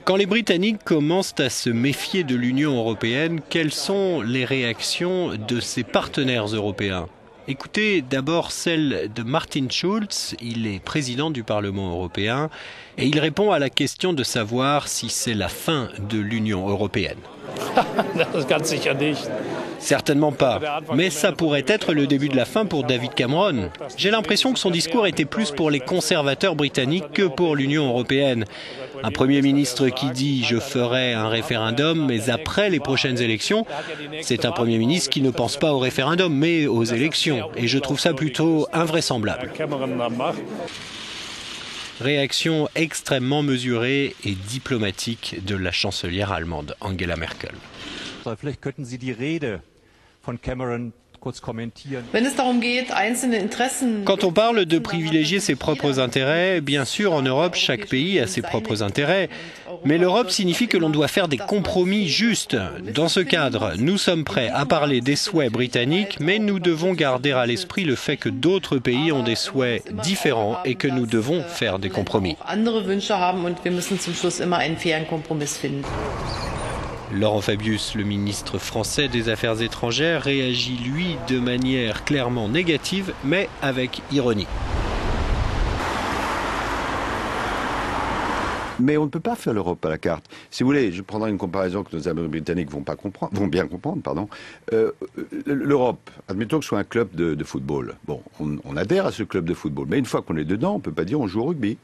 Quand les Britanniques commencent à se méfier de l'Union européenne, quelles sont les réactions de ses partenaires européens? Écoutez d'abord celle de Martin Schulz, il est président du Parlement européen et il répond à la question de savoir si c'est la fin de l'Union européenne. Certainement pas, mais ça pourrait être le début de la fin pour David Cameron. J'ai l'impression que son discours était plus pour les conservateurs britanniques que pour l'Union européenne. Un Premier ministre qui dit « je ferai un référendum, mais après les prochaines élections », c'est un Premier ministre qui ne pense pas au référendum, mais aux élections. Et je trouve ça plutôt invraisemblable. Réaction extrêmement mesurée et diplomatique de la chancelière allemande Angela Merkel. Vielleicht könnten Sie die Rede von Cameron kurz kommentieren. Quand on parle de privilégier ses propres intérêts, bien sûr, en Europe, chaque pays a ses propres intérêts. Mais l'Europe signifie que l'on doit faire des compromis justes. Dans ce cadre, nous sommes prêts à parler des souhaits britanniques, mais nous devons garder à l'esprit le fait que d'autres pays ont des souhaits différents et que nous devons faire des compromis. Laurent Fabius, le ministre français des Affaires étrangères, réagit lui de manière clairement négative, mais avec ironie. Mais on ne peut pas faire l'Europe à la carte. Si vous voulez, je prendrai une comparaison que nos amis britanniques vont bien comprendre. L'Europe, admettons que ce soit un club de football. Bon, on adhère à ce club de football, mais une fois qu'on est dedans, on ne peut pas dire on joue au rugby.